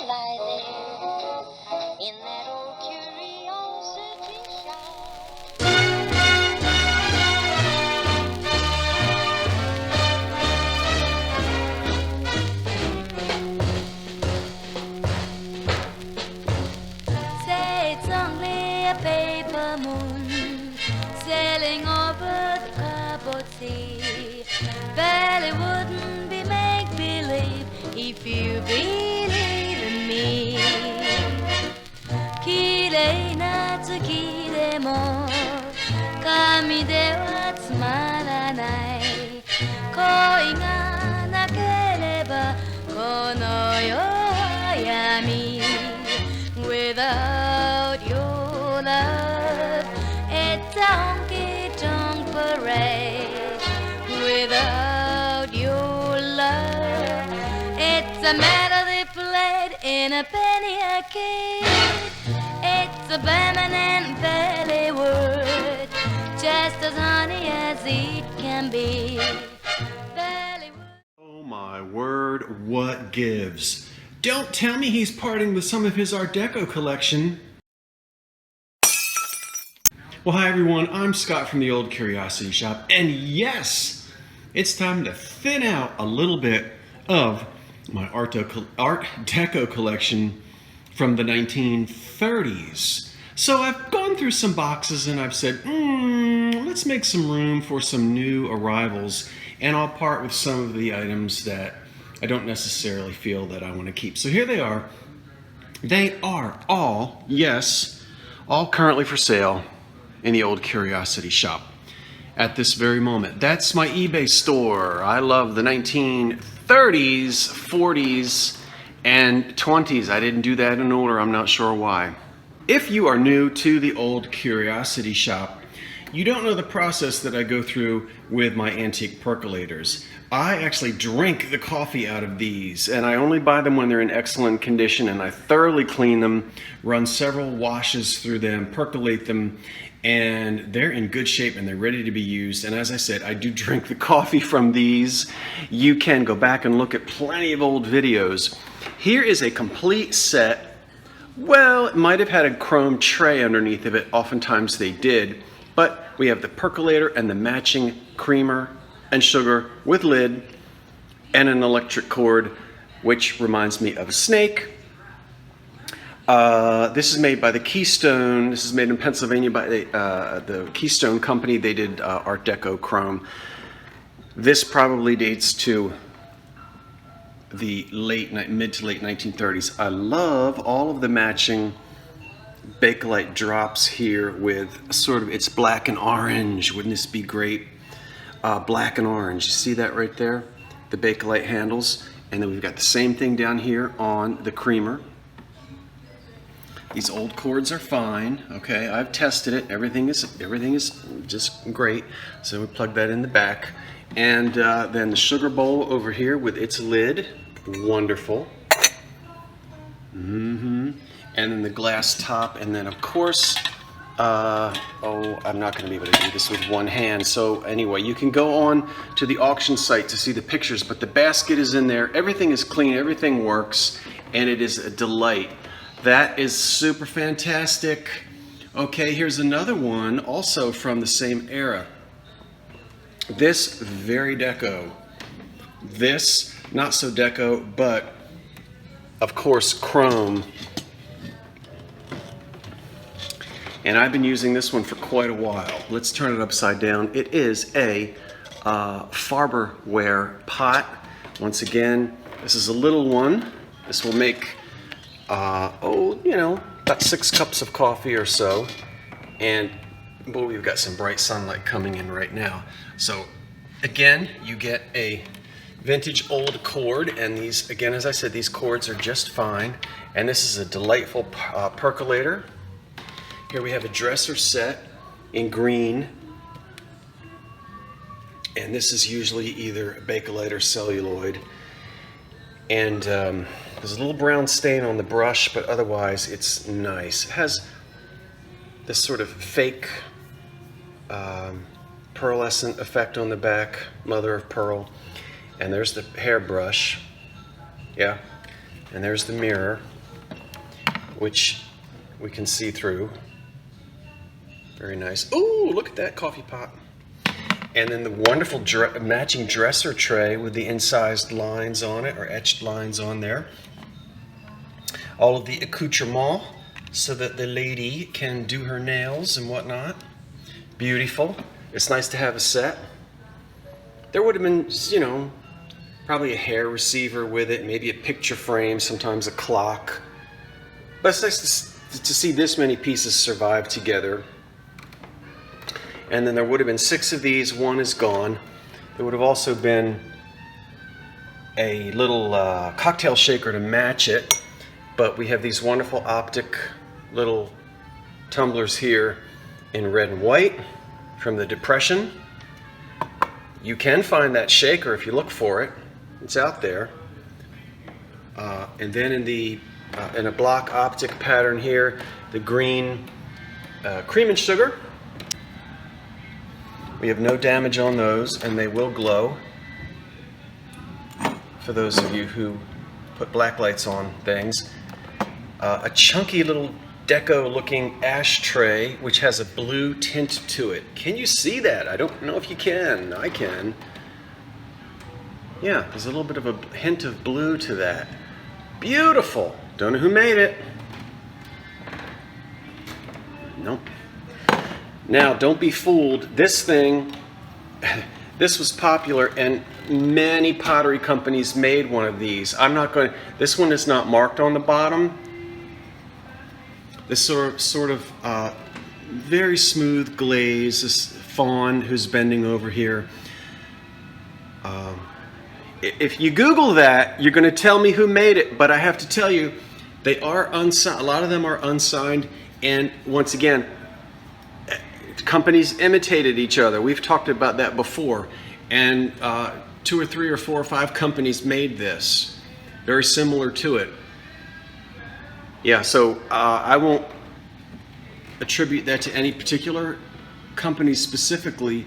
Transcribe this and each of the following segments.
lie there in that old curiosity shop. Say it's only a paper moon sailing over the cardboard sea. Well, it wouldn't be make-believe if you believe in me. 綺麗な月でも紙ではつまらない恋がなければこの世は闇 Without your love it's a honky-tonk parade. Without your love it's a melody played in a penny arcade. It's a feminine belly word, just as honey as it can be. Belly word. Oh my word, what gives? Don't tell me he's parting with some of his Art Deco collection. Well, hi everyone, I'm Scott from the Old Curiosity Shop, and yes, it's time to thin out a little bit of my Art Deco collection from the 1930s. So I've gone through some boxes and I've said, let's make some room for some new arrivals, and I'll part with some of the items that I don't necessarily feel that I want to keep. So here they are. They are all, yes, all currently for sale in the Old Curiosity Shop at this very moment. That's my eBay store. I love the 1930s, 40s, and 20s. I didn't do that in order. I'm not sure why. If you are new to the Old Curiosity Shop, you don't know the process that I go through with my antique percolators. I actually drink the coffee out of these, and I only buy them when they're in excellent condition, and I thoroughly clean them, run several washes through them, percolate them, and they're in good shape and they're ready to be used. And as I said, I do drink the coffee from these. You can go back and look at plenty of old videos. Here is a complete set. Well, it might have had a chrome tray underneath of it. Oftentimes they did. But we have the percolator and the matching creamer and sugar with lid and an electric cord, which reminds me of a snake. This is made by the Keystone. This is made in Pennsylvania by the Keystone Company. They did Art Deco chrome. This probably dates to the mid to late 1930s. I love all of the matching Bakelite drops here with sort of, it's black and orange. Wouldn't this be great? Black and orange. You see that right there? The Bakelite handles. And then we've got the same thing down here on the creamer. These old cords are fine. Okay, I've tested it. Everything is just great. So we plug that in the back. And then the sugar bowl over here with its lid. Wonderful. And then the glass top, and then of course, I'm not going to be able to do this with one hand. So anyway, you can go on to the auction site to see the pictures, but the basket is in there. Everything is clean, everything works, and it is a delight. That is super fantastic. Okay, here's another one, also from the same era. This, very deco. This, not so deco, but of course chrome. And I've been using this one for quite a while. Let's turn it upside down. It is a Farberware pot. Once again, this is a little one. This will make, about 6 cups of coffee or so. And boy, we've got some bright sunlight coming in right now. So again, you get a vintage old cord, and these, again, as I said, these cords are just fine. And this is a delightful percolator. Here we have a dresser set in green, and this is usually either Bakelite or celluloid. And there's a little brown stain on the brush, but otherwise it's nice. It has this sort of fake pearlescent effect on the back, mother of pearl. And there's the hairbrush. Yeah, And there's the mirror, which we can see through. Very nice. Ooh, look at that coffee pot. And then the wonderful matching dresser tray with the incised lines on it, or etched lines on there. All of the accoutrements so that the lady can do her nails and whatnot. Beautiful. It's nice to have a set. There would have been, you know, probably a hair receiver with it, maybe a picture frame, sometimes a clock. But it's nice to see this many pieces survive together. And then there would have been 6 of these, 1 is gone. There would have also been a little cocktail shaker to match it. But we have these wonderful optic little tumblers here in red and white from the Depression. You can find that shaker if you look for it. It's out there. And then in a block optic pattern here, the green cream and sugar. We have no damage on those, and they will glow. For those of you who put black lights on things. A chunky little deco looking ashtray which has a blue tint to it. Can you see that? I don't know if you can. I can. Yeah, there's a little bit of a hint of blue to that. Beautiful. Don't know who made it. Nope. Now, don't be fooled. This thing, this was popular, and many pottery companies made one of these. This one is not marked on the bottom. This sort of very smooth glaze, this fawn who's bending over here. If you Google that, you're going to tell me who made it, but I have to tell you, they are unsigned. A lot of them are unsigned, and once again, companies imitated each other. We've talked about that before, and 2 or 3 or 4 or 5 companies made this, very similar to it. Yeah, so I won't attribute that to any particular company specifically.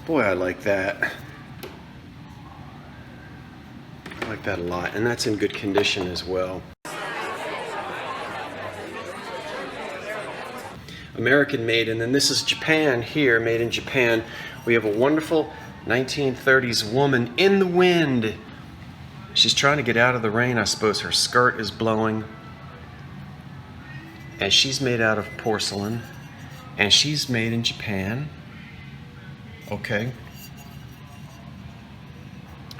Boy, I like that. I like that a lot, and that's in good condition as well. American made, and then this is Japan here, made in Japan. We have a wonderful 1930s woman in the wind. She's trying to get out of the rain, I suppose. Her skirt is blowing. And she's made out of porcelain. And she's made in Japan. Okay.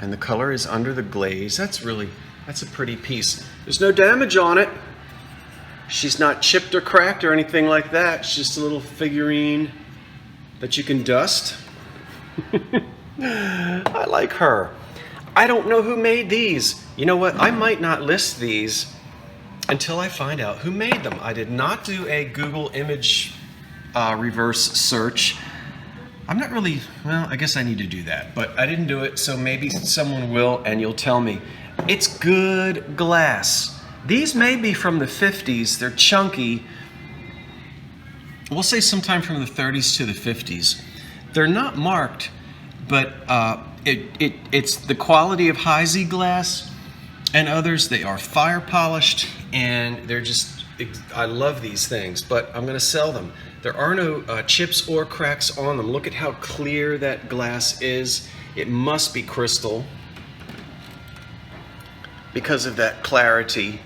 And the color is under the glaze. That's a pretty piece. There's no damage on it. She's not chipped or cracked or anything like that. It's just a little figurine that you can dust. I like her. I don't know who made these. You know what? I might not list these until I find out who made them. I did not do a Google image reverse search. I'm not really, well, I guess I need to do that, but I didn't do it, so maybe someone will and you'll tell me. It's good glass. These may be from the 50s. They're chunky. We'll say sometime from the 30s to the 50s. They're not marked, but it's the quality of Heisey glass and others. They are fire polished, and they're just, I love these things, but I'm going to sell them. There are no chips or cracks on them. Look at how clear that glass is. It must be crystal because of that clarity.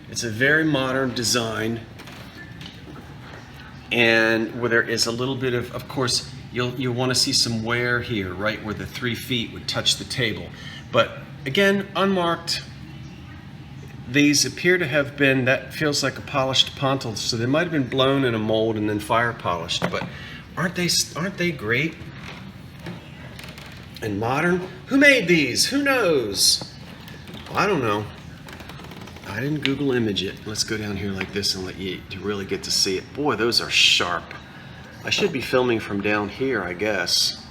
It's a very modern design, and where there is a little bit of course, you'll want to see some wear here, right where the 3 feet would touch the table. But again, unmarked. These appear to have been, that feels like a polished pontil, so they might have been blown in a mold and then fire polished. But aren't they great and modern? Who made these? Who knows? Well, I don't know. I didn't Google image it. Let's go down here like this and let you to really get to see it. Boy, those are sharp. I should be filming from down here, I guess.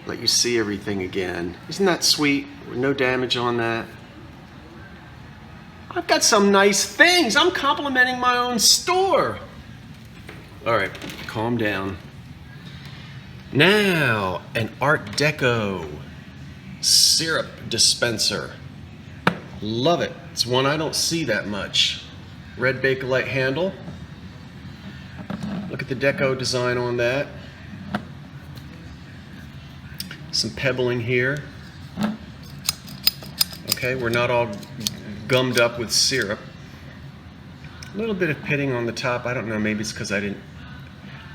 Let you see everything again. Isn't that sweet? No damage on that. I've got some nice things. I'm complimenting my own store. All right, calm down. Now, an Art Deco syrup dispenser. Love it. It's one I don't see that much. Red Bakelite handle. Look at the deco design on that. Some pebbling here. Okay, we're not all gummed up with syrup. A little bit of pitting on the top. I don't know, maybe it's because I didn't...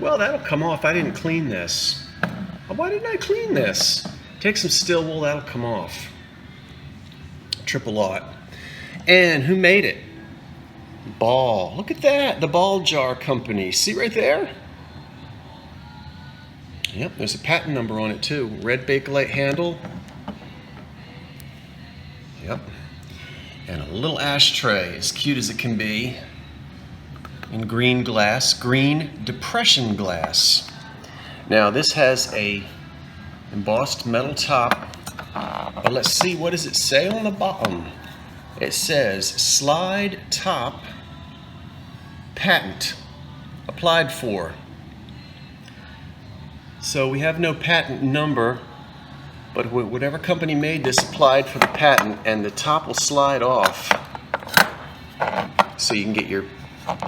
Well, that'll come off. I didn't clean this. Why didn't I clean this? Take some steel wool, that'll come off. Triple lot. And who made it? Ball. Look at that, the Ball Jar Company. See right there? Yep, there's a patent number on it too. Red Bakelite handle. Yep. And a little ashtray, as cute as it can be. In green glass, green depression glass. Now this has a embossed metal top, but let's see, what does it say on the bottom? It says slide top patent applied for. So we have no patent number, but whatever company made this applied for the patent, and the top will slide off so you can get your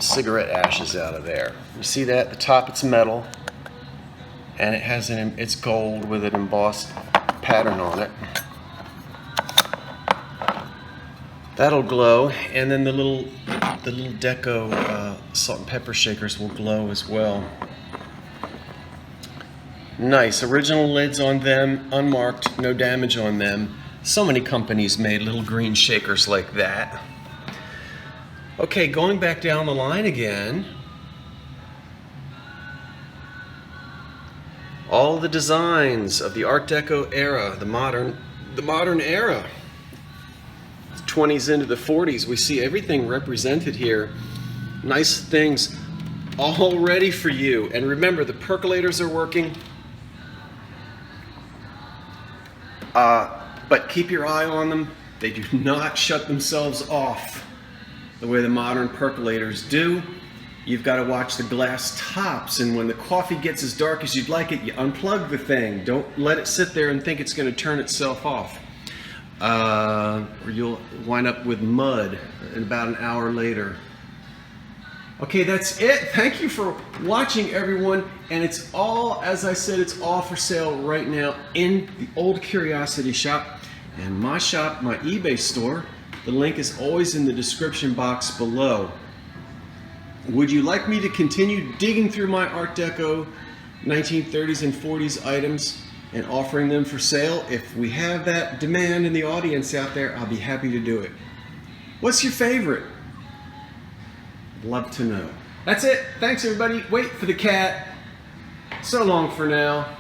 cigarette ashes out of there. You see that? The top, it's metal, and it has it's gold with an embossed pattern on it. That'll glow, and then the little deco salt and pepper shakers will glow as well. Nice original lids on them, unmarked, no damage on them. So many companies made little green shakers like that. Okay, going back down the line again. All the designs of the Art Deco era, the modern era. 20s into the 40s, we see everything represented here. Nice things all ready for you. And remember, the percolators are working. But keep your eye on them. They do not shut themselves off the way the modern percolators do. You've got to watch the glass tops, and when the coffee gets as dark as you'd like it, you unplug the thing. Don't let it sit there and think it's going to turn itself off. Or you'll wind up with mud in about an hour later. Okay, that's it. Thank you for watching, everyone. And it's all, as I said, it's all for sale right now in the Old Curiosity Shop. And my shop, my eBay store, the link is always in the description box below. Would you like me to continue digging through my Art Deco 1930s and 40s items and offering them for sale? If we have that demand in the audience out there, I'll be happy to do it. What's your favorite? Love to know. That's it. Thanks, everybody. Wait for the cat. So long for now.